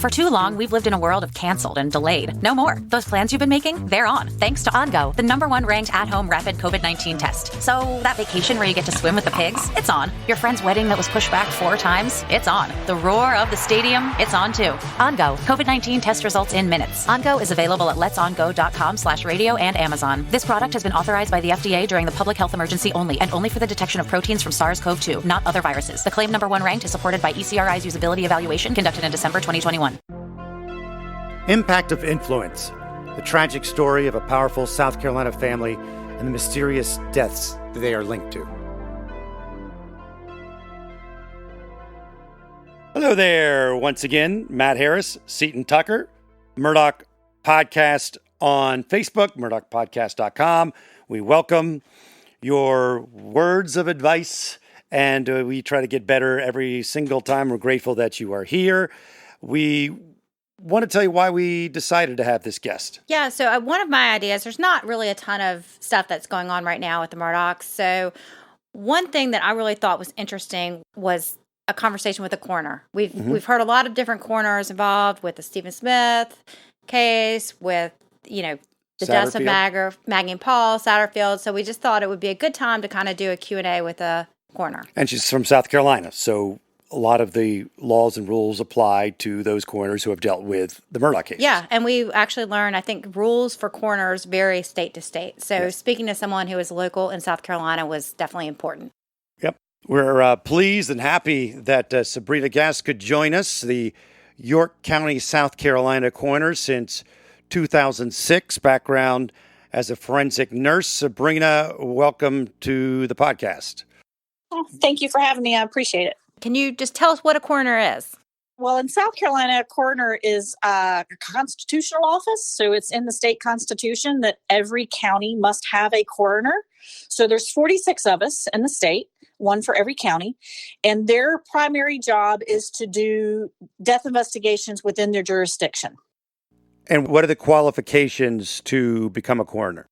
For too long, we've lived in a world of canceled and delayed. No more. Those plans you've been making, they're on. Thanks to OnGo, the #1 ranked at-home rapid COVID-19 test. So that vacation where you get to swim with the pigs, it's on. Your friend's wedding that was pushed back 4 times, it's on. The roar of the stadium, it's on too. OnGo, COVID-19 test results in minutes. OnGo is available at letsongo.com/radio and Amazon. This product has been authorized by the FDA during the public health emergency only, and only for the detection of proteins from SARS-CoV-2, not other viruses. The claim #1 ranked is supported by ECRI's usability evaluation conducted in December 2021. Impact of Influence, the tragic story of a powerful South Carolina family and the mysterious deaths that they are linked to. Hello there, once again, Matt Harris, Seton Tucker, Murdaugh Podcast on Facebook, murdaughpodcast.com. We welcome your words of advice, and we try to get better every single time. We're grateful that you are here. We want to tell you why we decided to have this guest. Yeah, so one of my ideas, there's not really a ton of stuff that's going on right now with the Murdaughs. So one thing that I really thought was interesting was a conversation with a coroner. We've heard a lot of different coroners involved with the Stephen Smith case, with, the deaths of Maggie and Paul, Satterfield. So we just thought it would be a good time to kind of do a Q&A with a coroner. And she's from South Carolina, so a lot of the laws and rules apply to those coroners who have dealt with the Murdaugh case. Yeah, and we actually learned, I think, rules for coroners vary state to state. So speaking to someone who is local in South Carolina was definitely important. Yep. We're pleased and happy that Sabrina Gast could join us, the York County, South Carolina coroner since 2006, background as a forensic nurse. Sabrina, welcome to the podcast. Oh, thank you for having me. I appreciate it. Can you just tell us what a coroner is? Well, in South Carolina, a coroner is a constitutional office. So it's in the state constitution that every county must have a coroner. So there's 46 of us in the state, one for every county. And their primary job is to do death investigations within their jurisdiction. And what are the qualifications to become a coroner?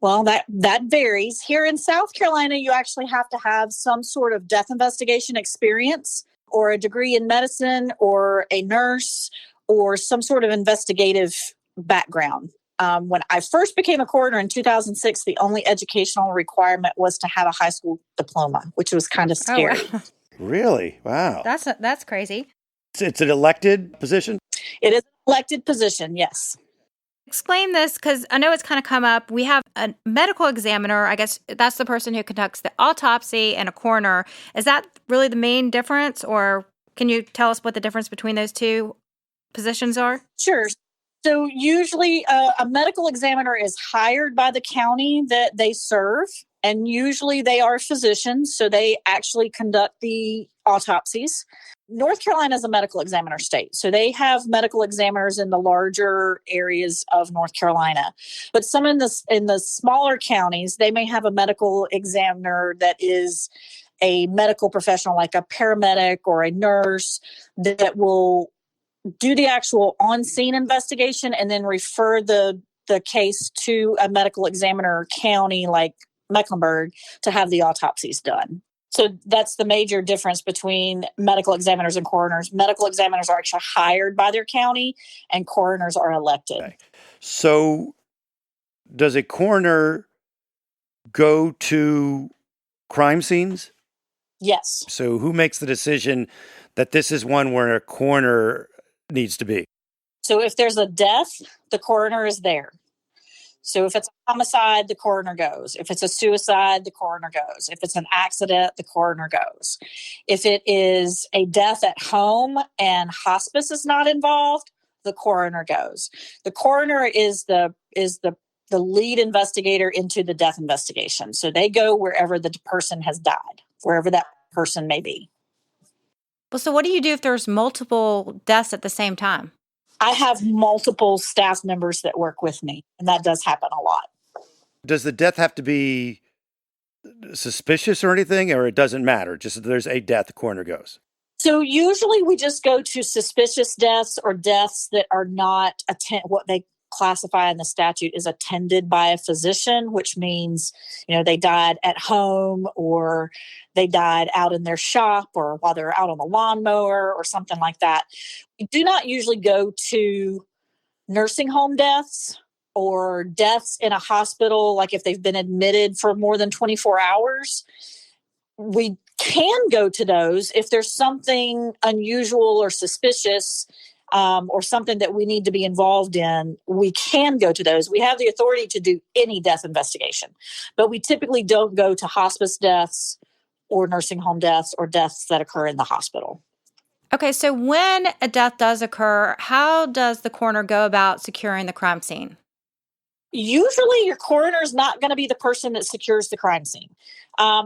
Well, that varies. Here in South Carolina, you actually have to have some sort of death investigation experience or a degree in medicine or a nurse or some sort of investigative background. When I first became a coroner in 2006, the only educational requirement was to have a high school diploma, which was kind of scary. Oh, wow. Really? Wow. That's crazy. It's an elected position? It is an elected position, yes. Explain this, because I know it's kind of come up. We have a medical examiner. I guess that's the person who conducts the autopsy, and a coroner. Is that really the main difference, or can you tell us what the difference between those two positions are? Sure. So usually a medical examiner is hired by the county that they serve, and usually they are physicians, so they actually conduct the autopsies. North Carolina is a medical examiner state, so they have medical examiners in the larger areas of North Carolina. But some in the smaller counties, they may have a medical examiner that is a medical professional, like a paramedic or a nurse, that will do the actual on-scene investigation and then refer the case to a medical examiner county like Mecklenburg to have the autopsies done. So that's the major difference between medical examiners and coroners. Medical examiners are actually hired by their county, and coroners are elected. Okay. So does a coroner go to crime scenes? Yes. So who makes the decision that this is one where a coroner needs to be? So if there's a death, the coroner is there. So if it's a homicide, the coroner goes. If it's a suicide, the coroner goes. If it's an accident, the coroner goes. If it is a death at home and hospice is not involved, the coroner goes. The coroner is the lead investigator into the death investigation. So they go wherever the person has died, wherever that person may be. Well, so what do you do if there's multiple deaths at the same time? I have multiple staff members that work with me, and that does happen a lot. Does the death have to be suspicious or anything, or it doesn't matter? Just if there's a death, the coroner goes? So usually we just go to suspicious deaths or deaths that are not what they classify in the statute is attended by a physician, which means, they died at home or they died out in their shop or while they're out on the lawnmower or something like that. We do not usually go to nursing home deaths or deaths in a hospital, like if they've been admitted for more than 24 hours. We can go to those if there's something unusual or suspicious or something that we need to be involved in. We can go to those. We have the authority to do any death investigation, but we typically don't go to hospice deaths or nursing home deaths or deaths that occur in the hospital. Okay, so when a death does occur, how does the coroner go about securing the crime scene? Usually your coroner is not going to be the person that secures the crime scene.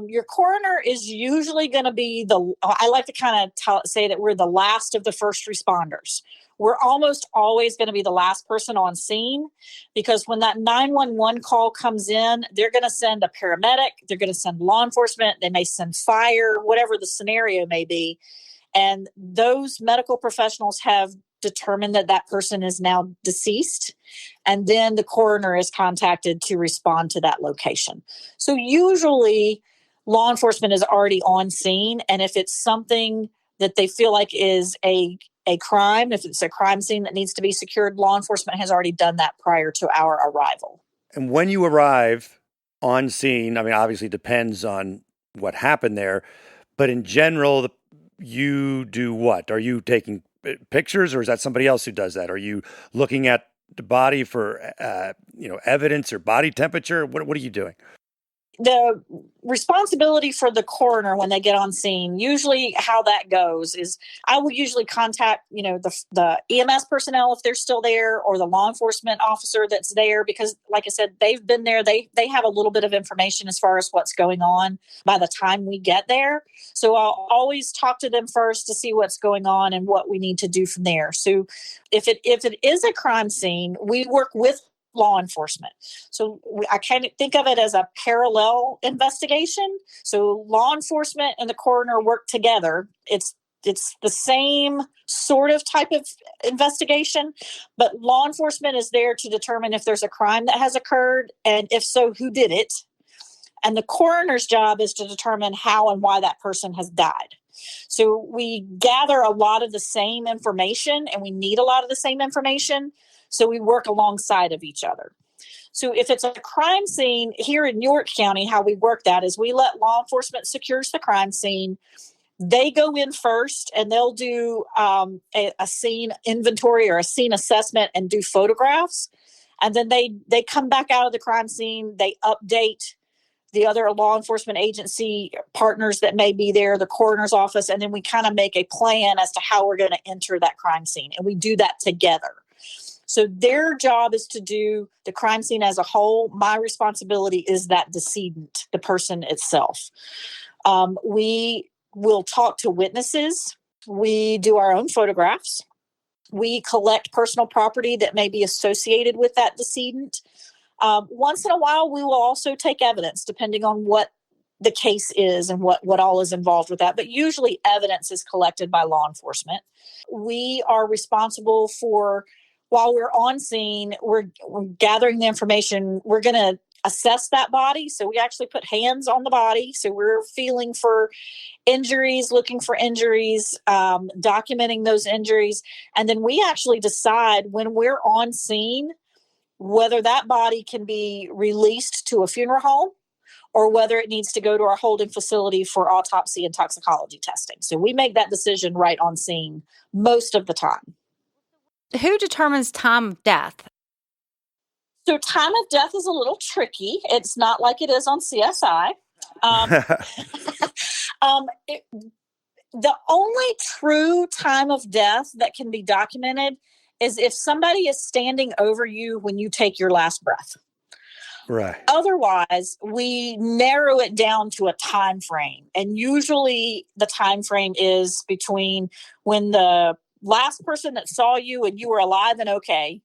Your coroner is usually going to be I like to kind of say that we're the last of the first responders. We're almost always going to be the last person on scene because when that 911 call comes in, they're going to send a paramedic, they're going to send law enforcement, they may send fire, whatever the scenario may be. And those medical professionals have determined that that person is now deceased. And then the coroner is contacted to respond to that location. So usually law enforcement is already on scene. And if it's something that they feel like is a crime, if it's a crime scene that needs to be secured, law enforcement has already done that prior to our arrival. And when you arrive on scene, I mean, obviously it depends on what happened there, but in general, you do what? Are you taking pictures or is that somebody else who does that? Are you looking at the body for, evidence or body temperature? What are you doing? The responsibility for the coroner when they get on scene, usually how that goes is I will usually contact, the EMS personnel if they're still there or the law enforcement officer that's there because, like I said, they've been there. They have a little bit of information as far as what's going on by the time we get there. So I'll always talk to them first to see what's going on and what we need to do from there. So if it is a crime scene, we work with law enforcement. So I kind of think of it as a parallel investigation. So law enforcement and the coroner work together. It's the same sort of type of investigation, but law enforcement is there to determine if there's a crime that has occurred, and if so, who did it. And the coroner's job is to determine how and why that person has died. So we gather a lot of the same information, and we need a lot of the same information. So we work alongside of each other. So if it's a crime scene here in York County, how we work that is we let law enforcement secures the crime scene. They go in first and they'll do a scene inventory or a scene assessment and do photographs. And then they come back out of the crime scene. They update the other law enforcement agency partners that may be there, the coroner's office, and then we kind of make a plan as to how we're going to enter that crime scene. And we do that together. So their job is to do the crime scene as a whole. My responsibility is that decedent, the person itself. We will talk to witnesses. We do our own photographs. We collect personal property that may be associated with that decedent. Once in a while, we will also take evidence, depending on what the case is and what all is involved with that. But usually evidence is collected by law enforcement. We are responsible for, while we're on scene, we're gathering the information. We're going to assess that body. So we actually put hands on the body. So we're feeling for injuries, looking for injuries, documenting those injuries. And then we actually decide when we're on scene whether that body can be released to a funeral home or whether it needs to go to our holding facility for autopsy and toxicology testing. So we make that decision right on scene most of the time. Who determines time of death? So time of death is a little tricky. It's not like it is on CSI. The only true time of death that can be documented is if somebody is standing over you when you take your last breath. Right. Otherwise, we narrow it down to a time frame. And usually the time frame is between when the last person that saw you and you were alive and okay,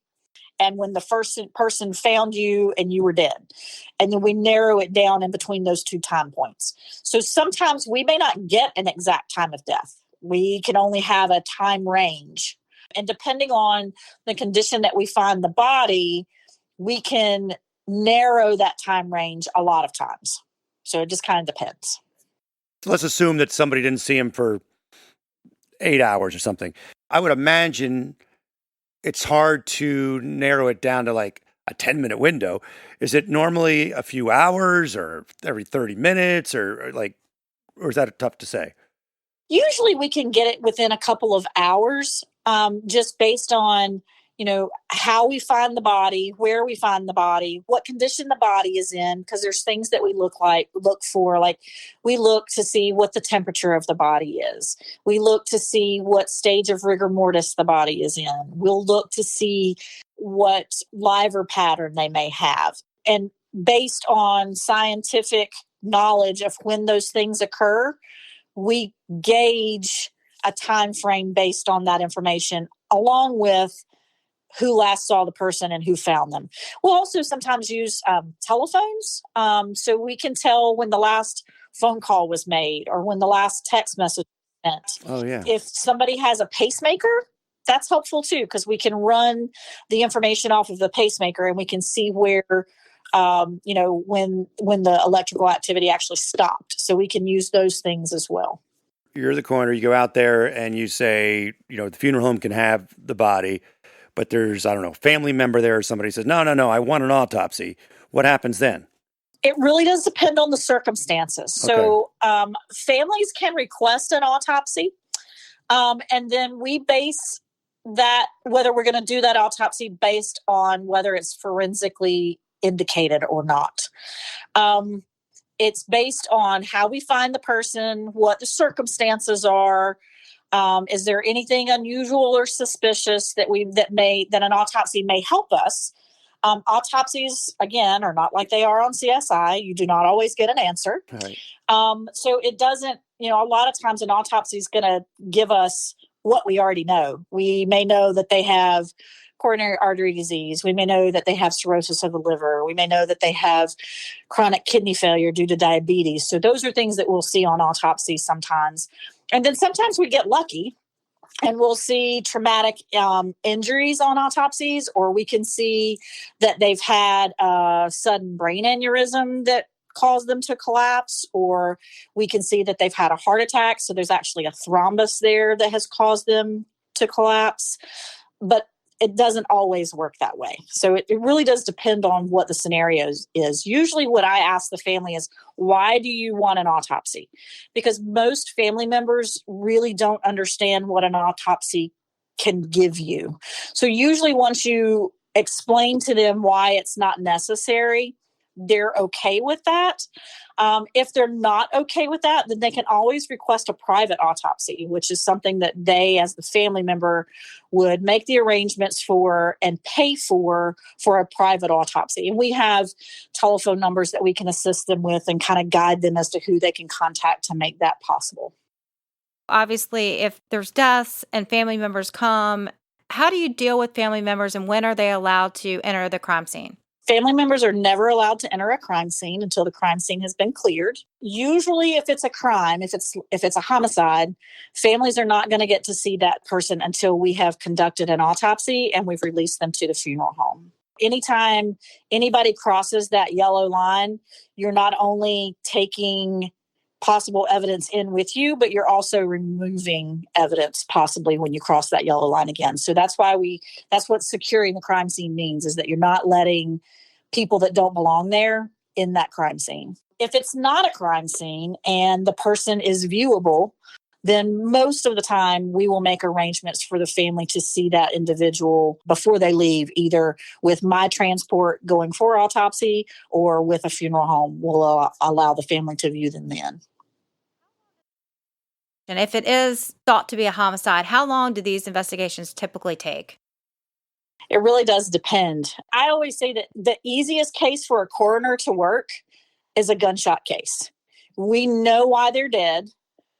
and when the first person found you and you were dead. And then we narrow it down in between those two time points. So sometimes we may not get an exact time of death. We can only have a time range And depending on the condition that we find the body, we can narrow that time range a lot of times. So it just kind of depends. Let's assume that somebody didn't see him for 8 hours or something. I would imagine it's hard to narrow it down to like a 10-minute window. Is it normally a few hours or every 30 minutes or is that tough to say? Usually we can get it within a couple of hours, just based on, how we find the body, where we find the body, what condition the body is in, because there's things that we look for. Like we look to see what the temperature of the body is. We look to see what stage of rigor mortis the body is in. We'll look to see what liver pattern they may have. And based on scientific knowledge of when those things occur, we gauge a time frame based on that information, along with who last saw the person and who found them. We'll also sometimes use telephones, so we can tell when the last phone call was made or when the last text message was sent. Oh, yeah. If somebody has a pacemaker, that's helpful too, because we can run the information off of the pacemaker and we can see where when the electrical activity actually stopped. So we can use those things as well. You're the coroner. You go out there and you say, the funeral home can have the body, but there's, family member there or somebody says, no, I want an autopsy. What happens then? It really does depend on the circumstances. Okay. So families can request an autopsy, and then we base that, whether we're going to do that autopsy based on whether it's forensically indicated or not. It's based on how we find the person, what the circumstances are. Is there anything unusual or suspicious that an autopsy may help us? Autopsies, again, are not like they are on CSI. You do not always get an answer. Right. So it doesn't, a lot of times an autopsy is going to give us what we already know. We may know that they have coronary artery disease. We may know that they have cirrhosis of the liver. We may know that they have chronic kidney failure due to diabetes. So those are things that we'll see on autopsy sometimes. And then sometimes we get lucky and we'll see traumatic injuries on autopsies, or we can see that they've had a sudden brain aneurysm that caused them to collapse, or we can see that they've had a heart attack. So there's actually a thrombus there that has caused them to collapse. But it doesn't always work that way. So it really does depend on what the scenario is. Usually what I ask the family is, why do you want an autopsy? Because most family members really don't understand what an autopsy can give you. So usually once you explain to them why it's not necessary, they're okay with that. If they're not okay with that, then they can always request a private autopsy, which is something that they, as the family member, would make the arrangements for and pay for a private autopsy. And we have telephone numbers that we can assist them with and kind of guide them as to who they can contact to make that possible. Obviously, if there's deaths and family members come, how do you deal with family members and when are they allowed to enter the crime scene? Family members are never allowed to enter a crime scene until the crime scene has been cleared. Usually, if it's a crime, if it's a homicide, families are not going to get to see that person until we have conducted an autopsy and we've released them to the funeral home. Anytime anybody crosses that yellow line, you're not only taking possible evidence in with you, but you're also removing evidence possibly when you cross that yellow line again. So that's what securing the crime scene means, is that you're not letting people that don't belong there in that crime scene. If it's not a crime scene and the person is viewable, then most of the time we will make arrangements for the family to see that individual before they leave, either with my transport going for autopsy or with a funeral home. We'll allow the family to view them then. And if it is thought to be a homicide, how long do these investigations typically take? It really does depend. I always say that the easiest case for a coroner to work is a gunshot case. We know why they're dead.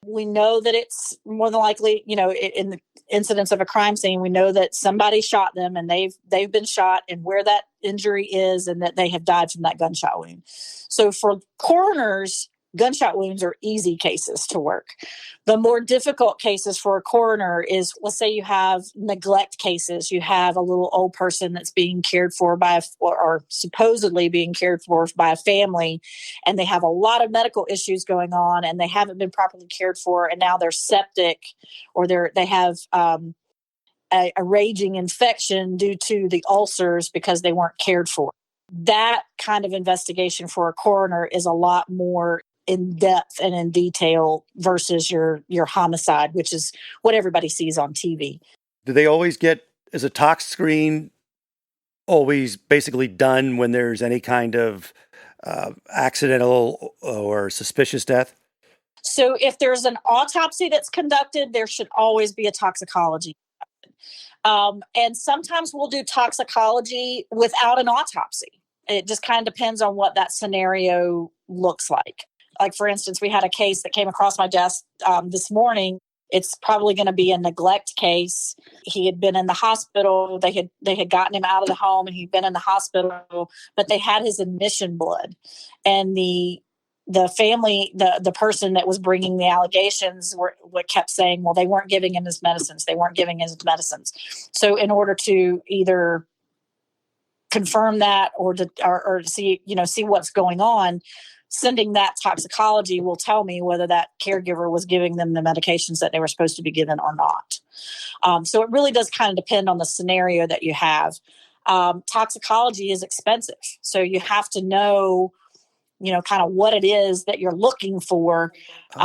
We know that it's more than likely, in the incidents of a crime scene, we know that somebody shot them and they've been shot and where that injury is and that they have died from that gunshot wound. So for coroners, gunshot wounds are easy cases to work. The more difficult cases for a coroner is, let's say you have neglect cases. You have a little old person that's being cared for by, or supposedly being cared for by a family, and they have a lot of medical issues going on, and they haven't been properly cared for, and now they're septic, or they have a raging infection due to the ulcers because they weren't cared for. That kind of investigation for a coroner is a lot more in depth and in detail versus your homicide, which is what everybody sees on TV. Do they always get, is a tox screen always basically done when there's any kind of accidental or suspicious death? So if there's an autopsy that's conducted, there should always be a toxicology. And sometimes we'll do toxicology without an autopsy. It just kind of depends on what that scenario looks like. Like, for instance, we had a case that came across my desk this morning. It's probably going to be a neglect case. He had been in the hospital. They had gotten him out of the home, and he'd been in the hospital, but they had his admission blood. And the family, the person that was bringing the allegations what kept saying, well, they weren't giving him his medicines. They weren't giving his medicines. So in order to either confirm that or see what's going on, sending that toxicology will tell me whether that caregiver was giving them the medications that they were supposed to be given or not. So it really does kind of depend on the scenario that you have. Toxicology is expensive. So you have to know, kind of what it is that you're looking for. You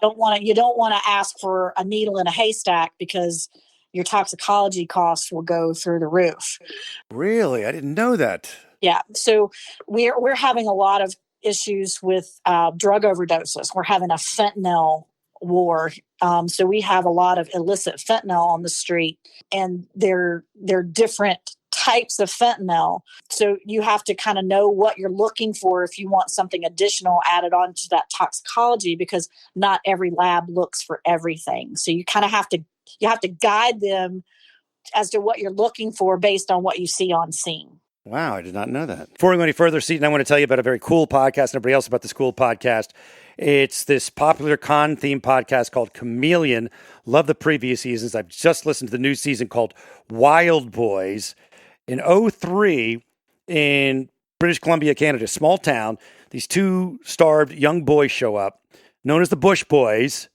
don't want to ask for a needle in a haystack, because your toxicology costs will go through the roof. Really? I didn't know that. Yeah. So we're having a lot of issues with drug overdoses. We're having a fentanyl war. So we have a lot of illicit fentanyl on the street, and they're different types of fentanyl. So you have to kind of know what you're looking for if you want something additional added on to that toxicology, because not every lab looks for everything. So you kind of have to guide them as to what you're looking for based on what you see on scene. Wow, I did not know that. Before we go any further, Seton, I want to tell you about a very cool podcast, and everybody else about this cool podcast. It's this popular con-themed podcast called Chameleon. Love the previous seasons. I've just listened to the new season called Wild Boys. In 2003, in British Columbia, Canada, small town, these two starved young boys show up, known as the Bush Boys,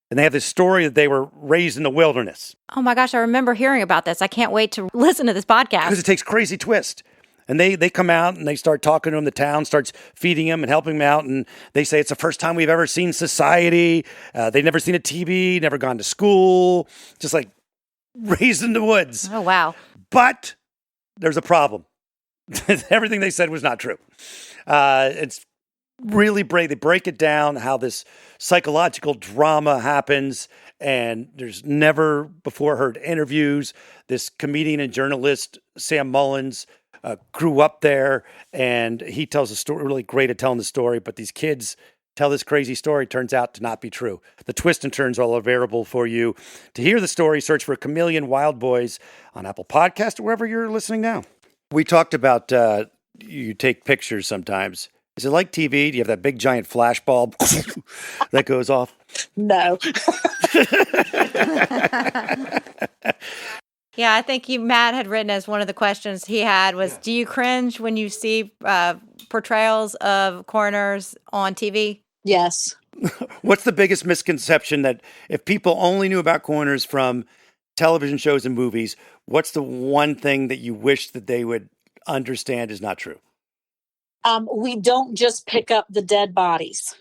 and they have this story that they were raised in the wilderness. Oh my gosh, I remember hearing about this. I can't wait to listen to this podcast. Because it takes crazy twist. And they come out and they start talking to him. The town starts feeding him and helping him out. And they say it's the first time we've ever seen society. They've never seen a TV, never gone to school, just like raised in the woods. Oh, wow. But there's a problem. Everything they said was not true. It's really brave. They break it down how this psychological drama happens. And there's never before heard interviews. This comedian and journalist, Sam Mullins, grew up there, and he tells a story, really great at telling the story, but these kids tell this crazy story, turns out to not be true. The twists and turns are all available for you. To hear the story, search for Chameleon Wild Boys on Apple Podcast or wherever you're listening now. We talked about you take pictures sometimes. Is it like TV? Do you have that big giant flash bulb that goes off? No. Yeah, I think Matt had written as one of the questions he had was, do you cringe when you see portrayals of coroners on TV? Yes. What's the biggest misconception that if people only knew about coroners from television shows and movies, what's the one thing that you wish that they would understand is not true? We don't just pick up the dead bodies.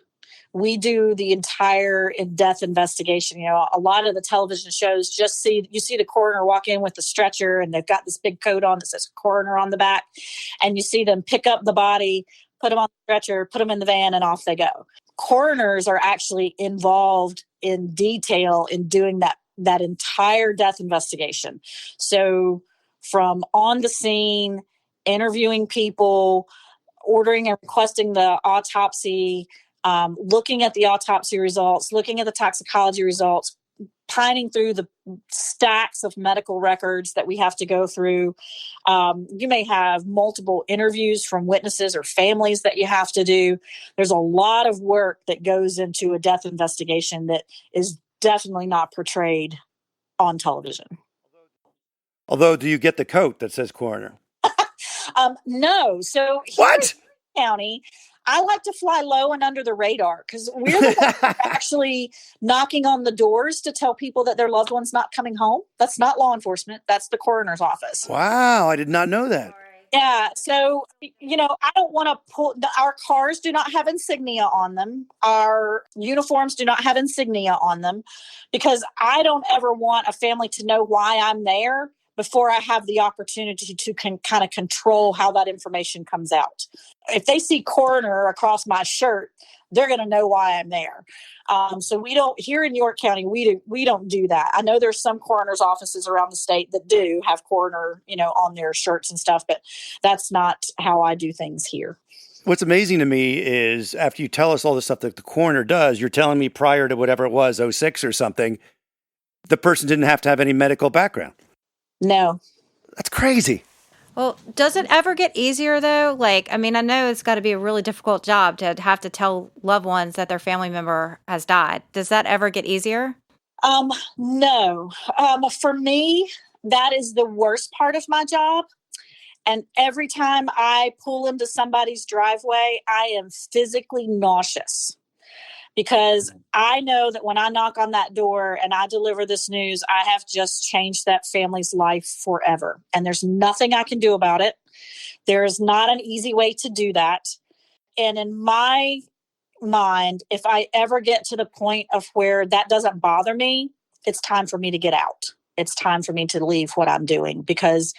We do the entire death investigation. A lot of the television shows you see the coroner walk in with the stretcher, and they've got this big coat on that says coroner on the back, and you see them pick up the body, put them on the stretcher, put them in the van, and off they go. Coroners are actually involved in detail in doing that entire death investigation. So from on the scene, interviewing people, ordering and requesting the autopsy, looking at the autopsy results, looking at the toxicology results, pining through the stacks of medical records that we have to go through. You may have multiple interviews from witnesses or families that you have to do. There's a lot of work that goes into a death investigation that is definitely not portrayed on television. Although, do you get the coat that says coroner? No. So What? In County, I like to fly low and under the radar because we're the ones that are actually knocking on the doors to tell people that their loved one's not coming home. That's not law enforcement. That's the coroner's office. Wow, I did not know that. Yeah. So, I don't want to our cars do not have insignia on them. Our uniforms do not have insignia on them because I don't ever want a family to know why I'm there before I have the opportunity to kind of control how that information comes out. If they see coroner across my shirt, they're going to know why I'm there. So we don't, here in York County, we don't do that. I know there's some coroner's offices around the state that do have coroner, on their shirts and stuff, but that's not how I do things here. What's amazing to me is after you tell us all the stuff that the coroner does, you're telling me prior to whatever it was, 06 or something, the person didn't have to have any medical background. No. That's crazy. Well, does it ever get easier though? I know it's got to be a really difficult job to have to tell loved ones that their family member has died. Does that ever get easier? No. For me, that is the worst part of my job. And every time I pull into somebody's driveway, I am physically nauseous. Because I know that when I knock on that door and I deliver this news, I have just changed that family's life forever. And there's nothing I can do about it. There is not an easy way to do that. And in my mind, if I ever get to the point of where that doesn't bother me, it's time for me to get out. It's time for me to leave what I'm doing because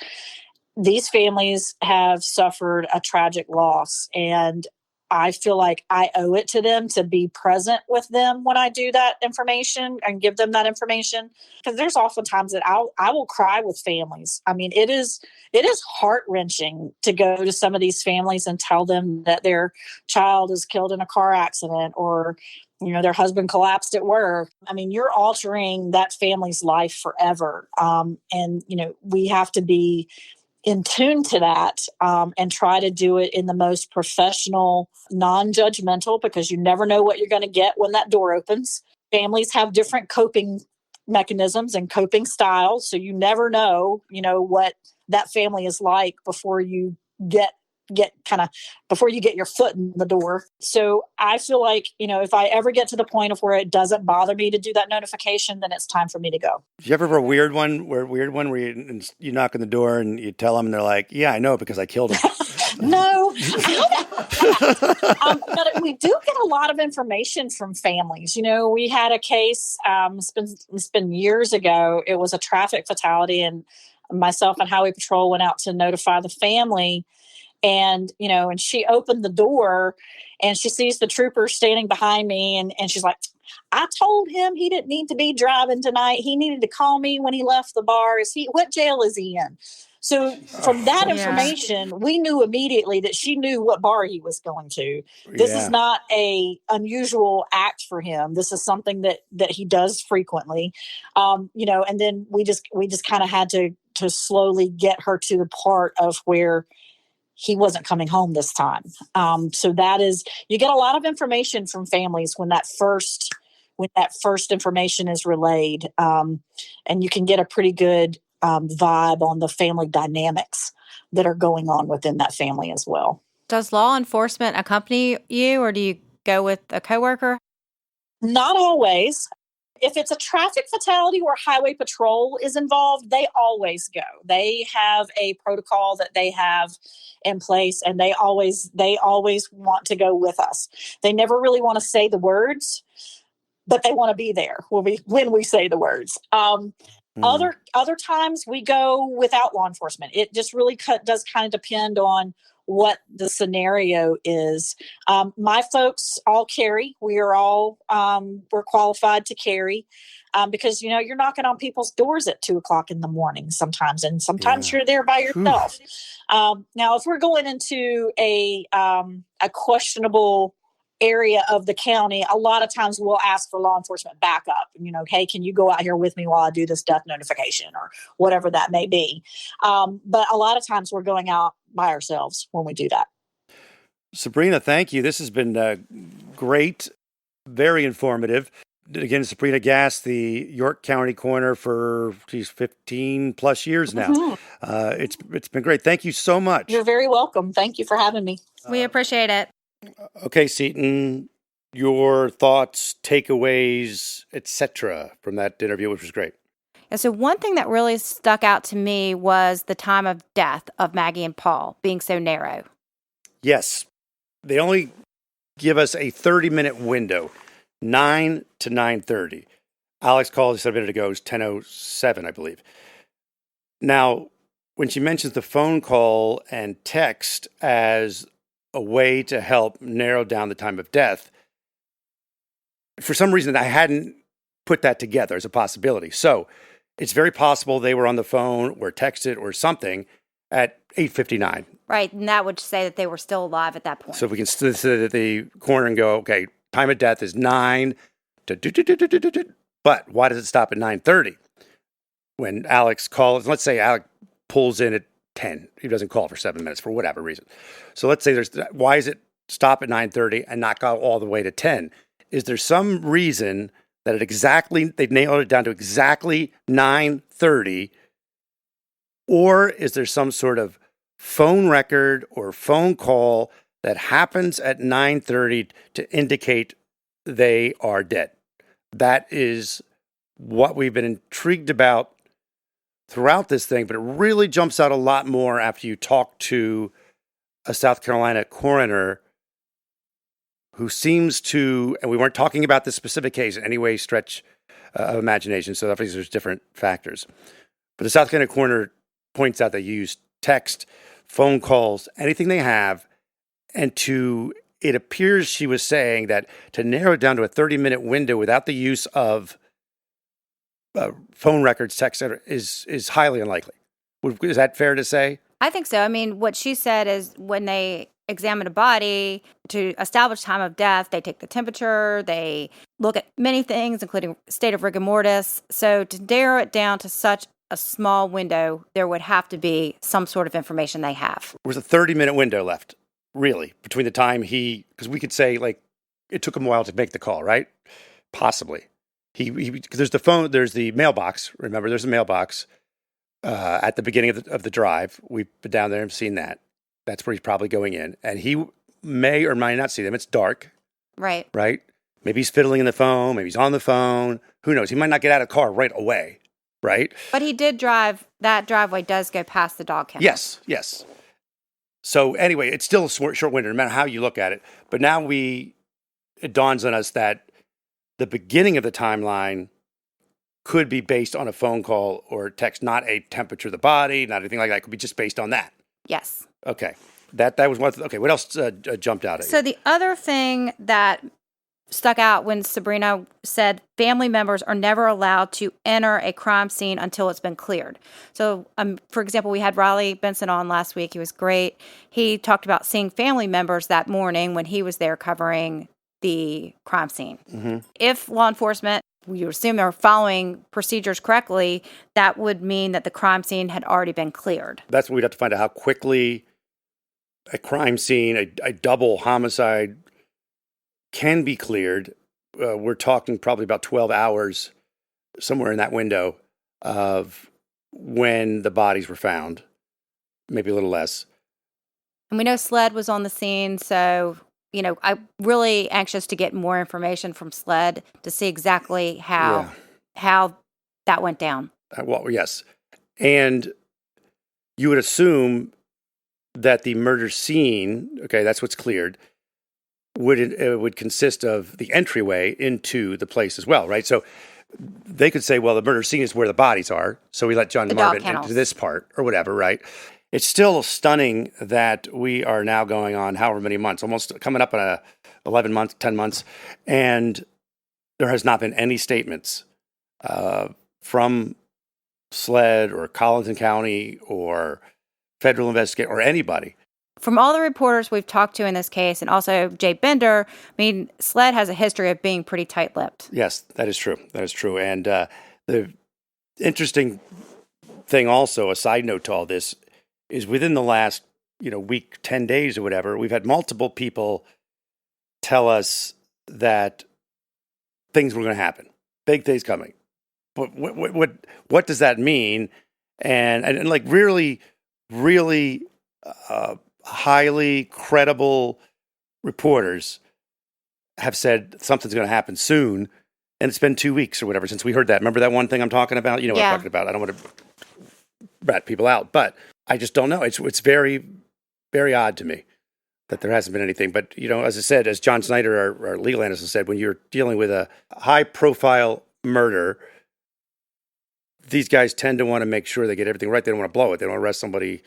these families have suffered a tragic loss, and I feel like I owe it to them to be present with them when I do that information and give them that information. Because there's often times that I will cry with families. I mean, it is heart-wrenching to go to some of these families and tell them that their child is killed in a car accident or, their husband collapsed at work. I mean, you're altering that family's life forever. And we have to be in tune to that and try to do it in the most professional, non-judgmental, because you never know what you're going to get when that door opens. Families have different coping mechanisms and coping styles. So you never know, what that family is like before you get your foot in the door. So I feel like, if I ever get to the point of where it doesn't bother me to do that notification, then it's time for me to go. Did you ever have a weird one where you knock on the door and you tell them and they're like, yeah, I know because I killed him? No. But we do get a lot of information from families. We had a case, it's been years ago. It was a traffic fatality, and myself and Highway Patrol went out to notify the family. And, and she opened the door and she sees the trooper standing behind me. And she's like, I told him he didn't need to be driving tonight. He needed to call me when he left the bar. What jail is he in? So from that information, we knew immediately that she knew what bar he was going to. This is not a unusual act for him. This is something that he does frequently. And then we just kind of had to slowly get her to the part of where he wasn't coming home this time. So that is, you get a lot of information from families when that first information is relayed. And you can get a pretty good vibe on the family dynamics that are going on within that family as well. Does law enforcement accompany you, or do you go with a coworker? Not always. If it's a traffic fatality where Highway Patrol is involved, they always go. They have a protocol that they have in place, and they always want to go with us. They never really want to say the words, but they want to be there when we say the words. Other times we go without law enforcement. It just really does kind of depend on what the scenario is. My folks all carry. We are all we're qualified to carry because you're knocking on people's doors at 2:00 in the morning sometimes, and sometimes you're there by yourself. Now, if we're going into a questionable area of the county, a lot of times we'll ask for law enforcement backup. Hey, can you go out here with me while I do this death notification or whatever that may be? But a lot of times we're going out by ourselves when we do that. Sabrina, thank you. This has been great, very informative. Again, Sabrina Gast, the York County Coroner for 15 plus years now. Mm-hmm. It's been great. Thank you so much. You're very welcome. Thank you for having me. We appreciate it. Okay, Seton, your thoughts, takeaways, etc. from that interview, which was great. And so one thing that really stuck out to me was the time of death of Maggie and Paul being so narrow. Yes. They only give us a 30-minute window, 9 to 9:30. Alex called, he said a minute ago, it was 10:07, I believe. Now, when she mentions the phone call and text as a way to help narrow down the time of death, for some reason I hadn't put that together as a possibility. So it's very possible they were on the phone or texted or something at 8:59. Right, and that would say that they were still alive at that point. So if we can sit at the corner and go, okay, time of death is 9 to but why does it stop at 9:30? When Alex calls, let's say Alex pulls in at 10. He doesn't call for 7 minutes for whatever reason. So let's say why is it stop at 9:30 and not go all the way to 10? Is there some reason that they've nailed it down to exactly 9:30? Or is there some sort of phone record or phone call that happens at 9:30 to indicate they are dead? That is what we've been intrigued about throughout this thing, but it really jumps out a lot more after you talk to a South Carolina coroner who seems to, and we weren't talking about this specific case in any way stretch of imagination, so obviously there's different factors. But the South Carolina coroner points out they use text, phone calls, anything they have, and it appears she was saying that to narrow it down to a 30-minute window without the use of phone records, text, is highly unlikely. Is that fair to say? I think so. I mean, what she said is when they examine a body to establish time of death, they take the temperature, they look at many things, including state of rigor mortis. So to narrow it down to such a small window, there would have to be some sort of information they have. There was a 30-minute window left, really, between the time because we could say, like, it took him a while to make the call, right? Possibly. Because there's the phone, there's the mailbox. Remember, there's a mailbox at the beginning of the drive. We've been down there and seen that. That's where he's probably going in. And he may or might not see them. It's dark. Right. Right? Maybe he's fiddling in the phone. Maybe he's on the phone. Who knows? He might not get out of the car right away. Right? But he did drive, that driveway does go past the dog kennel. Yes. So anyway, it's still a short window, no matter how you look at it. But now it dawns on us that the beginning of the timeline could be based on a phone call or text, not a temperature of the body, not anything like that. It could be just based on that. Yes. Okay. That was one. Okay. What else jumped out at you? So the other thing that stuck out when Sabrina said family members are never allowed to enter a crime scene until it's been cleared. So, for example, we had Riley Benson on last week. He was great. He talked about seeing family members that morning when he was there covering the crime scene. Mm-hmm. If law enforcement, you assume they're following procedures correctly, that would mean that the crime scene had already been cleared. That's what we'd have to find out, how quickly a crime scene, a double homicide can be cleared. We're talking probably about 12 hours, somewhere in that window of when the bodies were found, maybe a little less. And we know SLED was on the scene, so I'm really anxious to get more information from SLED to see exactly how that went down. Well, yes. And you would assume that the murder scene, okay, that's what's cleared, would consist of the entryway into the place as well, right? So they could say, well, the murder scene is where the bodies are, so we let John Marvin into this part or whatever, right? It's still stunning that we are now going on however many months, almost coming up on 11 months, 10 months, and there has not been any statements from SLED or Colleton County or federal investigator or anybody from all the reporters we've talked to in this case, and also Jay Bender, I mean, SLED has a history of being pretty tight-lipped. Yes, that is true. That is true. And the interesting thing also, a side note to all this, is within the last, week, 10 days or whatever, we've had multiple people tell us that things were going to happen. Big things coming. But what does that mean? And like really, really highly credible reporters have said something's going to happen soon, and it's been 2 weeks or whatever since we heard that. Remember that one thing I'm talking about? You know what I'm talking about. I don't want to rat people out, but I just don't know. It's very, very odd to me that there hasn't been anything. But, as I said, as John Snyder, our legal analyst, has said, when you're dealing with a high-profile murder, these guys tend to want to make sure they get everything right. They don't want to blow it. They don't want to arrest somebody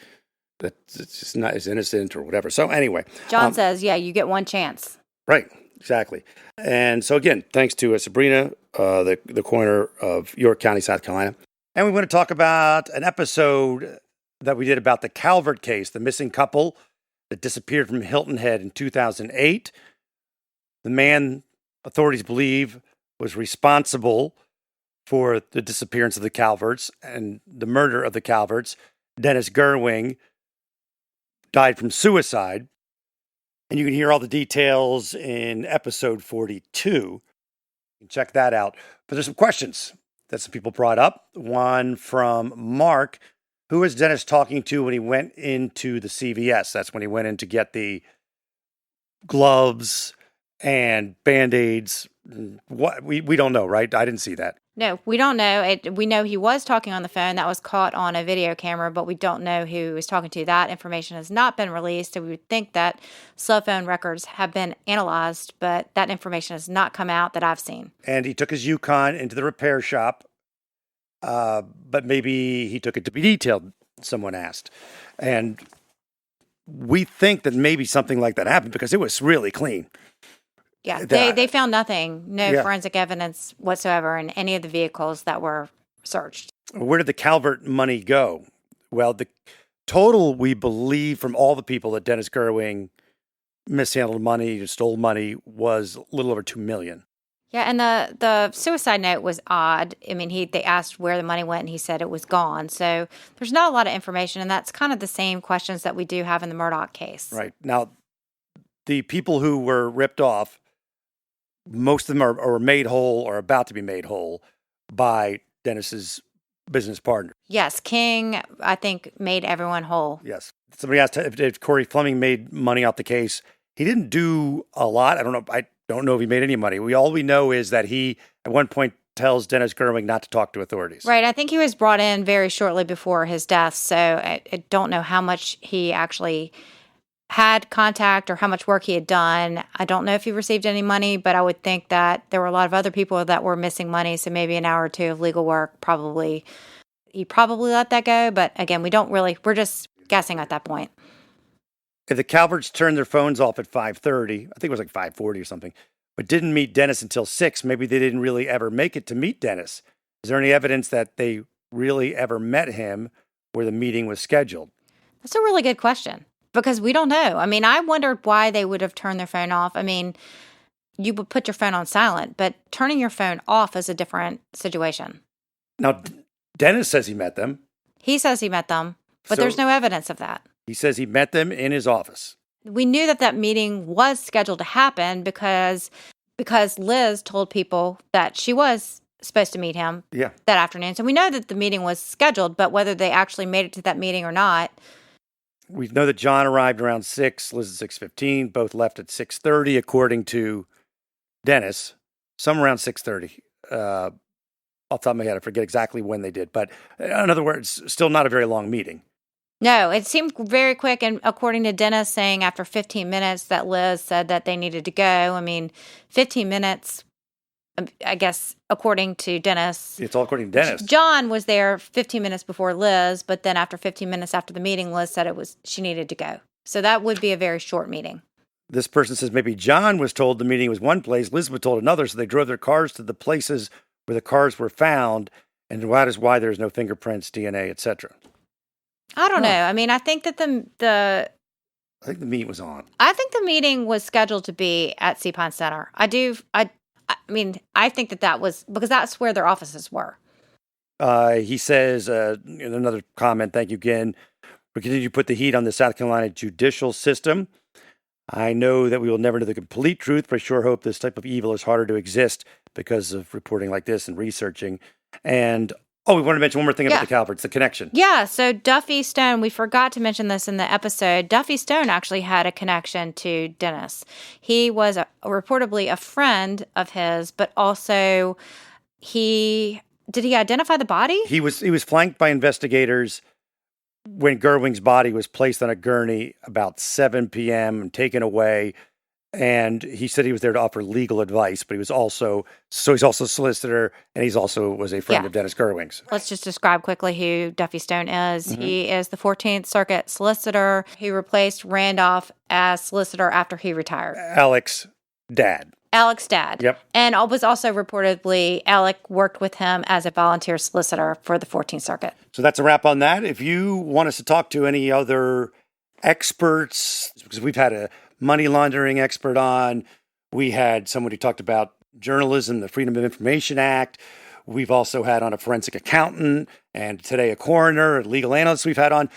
that's just not as innocent or whatever. So anyway. John says, you get one chance. Right, exactly. And so again, thanks to Sabrina, the coroner of York County, South Carolina. And we want to talk about an episode that we did about the Calvert case, the missing couple that disappeared from Hilton Head in 2008. The man authorities believe was responsible for the disappearance of the Calverts and the murder of the Calverts, Dennis Gerwing, died from suicide. And you can hear all the details in episode 42. You can check that out. But there's some questions that some people brought up. One from Mark. Who was Dennis talking to when he went into the CVS? That's when he went in to get the gloves and Band-Aids. What we don't know, right? I didn't see that. No, we don't know. We know he was talking on the phone. That was caught on a video camera, but we don't know who he was talking to. That information has not been released. So we would think that cell phone records have been analyzed, but that information has not come out that I've seen. And he took his Yukon into the repair shop, but maybe he took it to be detailed, someone asked. And we think that maybe something like that happened because it was really clean. Yeah, they found nothing, no forensic evidence whatsoever in any of the vehicles that were searched. Where did the Calvert money go? Well, the total, we believe, from all the people that Dennis Gerwing mishandled money, stole money, was a little over $2 million. Yeah, and the suicide note was odd. I mean, they asked where the money went, and he said it was gone. So there's not a lot of information, and that's kind of the same questions that we do have in the Murdaugh case. Right. Now, the people who were ripped off, most of them are made whole or about to be made whole by Dennis's business partner. Yes, King, I think, made everyone whole. Yes. Somebody asked if Corey Fleming made money off the case. He didn't do a lot. I don't know if he made any money. All we know is that he, at one point, tells Dennis Gerwing not to talk to authorities. Right. I think he was brought in very shortly before his death, so I don't know how much he actually had contact or how much work he had done. I don't know if he received any money, but I would think that there were a lot of other people that were missing money, so maybe an hour or two of legal work he probably let that go, but again, we're just guessing at that point. If the Calverts turned their phones off at 5:30, I think it was like 5:40 or something, but didn't meet Dennis until 6, maybe they didn't really ever make it to meet Dennis. Is there any evidence that they really ever met him where the meeting was scheduled? That's a really good question. Because we don't know. I mean, I wondered why they would have turned their phone off. I mean, you would put your phone on silent, but turning your phone off is a different situation. Now, Dennis says he met them. He says he met them, but there's no evidence of that. He says he met them in his office. We knew that meeting was scheduled to happen because Liz told people that she was supposed to meet him that afternoon. So we know that the meeting was scheduled, but whether they actually made it to that meeting or not. We know that John arrived around 6, Liz at 6:15, both left at 6:30, according to Dennis, some around 6:30. Off the top of my head, I forget exactly when they did. But in other words, still not a very long meeting. No, it seemed very quick. And according to Dennis saying after 15 minutes that Liz said that they needed to go. I mean, 15 minutes, I guess, according to Dennis. It's all according to Dennis. John was there 15 minutes before Liz, but then after 15 minutes after the meeting, Liz said she needed to go. So that would be a very short meeting. This person says maybe John was told the meeting was one place, Liz was told another, so they drove their cars to the places where the cars were found, and that is why there's no fingerprints, DNA, etc. I don't know. I mean, I think that the I think the meet was on. I think the meeting was scheduled to be at Seapine Center. I think that was because that's where their offices were. He says, in another comment, thank you again for continuing to put the heat on the South Carolina judicial system. I know that we will never know the complete truth, but I sure hope this type of evil is harder to exist because of reporting like this and researching. And, we want to mention one more thing about the Calverts, the connection. Yeah, so Duffy Stone, we forgot to mention this in the episode. Duffy Stone actually had a connection to Dennis. He was reportedly a friend of his, but also did he identify the body? He was flanked by investigators when Gerwing's body was placed on a gurney about 7 p.m. and taken away. And he said he was there to offer legal advice, but he's also a solicitor, and he's also was a friend of Dennis Gerwing's. Let's just describe quickly who Duffy Stone is. Mm-hmm. He is the 14th Circuit solicitor. He replaced Randolph as solicitor after he retired. Alec's dad. Yep. And was also reportedly, Alec worked with him as a volunteer solicitor for the 14th Circuit. So that's a wrap on that. If you want us to talk to any other experts, because we've had a money laundering expert on, we had someone who talked about journalism, the Freedom of Information Act. We've also had on a forensic accountant, and today a coroner, a legal analyst we've had on.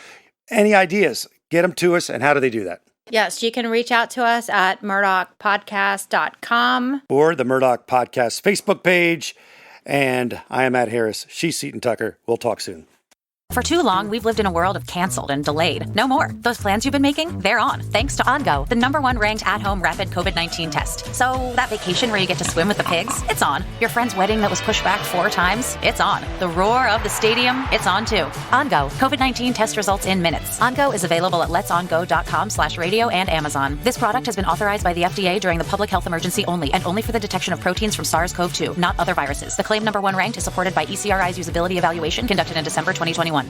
Any ideas, get them to us, and how do they do that? Yes, you can reach out to us at murdaughpodcast.com. Or the Murdaugh Podcast Facebook page. And I am Matt Harris. She's Seton Tucker. We'll talk soon. For too long, we've lived in a world of canceled and delayed. No more. Those plans you've been making, they're on, thanks to OnGo, the #1 ranked at-home rapid COVID-19 test. So that vacation where you get to swim with the pigs, it's on. Your friend's wedding that was pushed back 4 times, it's on. The roar of the stadium, it's on too. OnGo, COVID-19 test results in minutes. OnGo is available at letsongo.com/radio and Amazon. This product has been authorized by the FDA during the public health emergency only, and only for the detection of proteins from SARS-CoV-2, not other viruses. The claim #1 ranked is supported by ECRI's usability evaluation conducted in December 2021.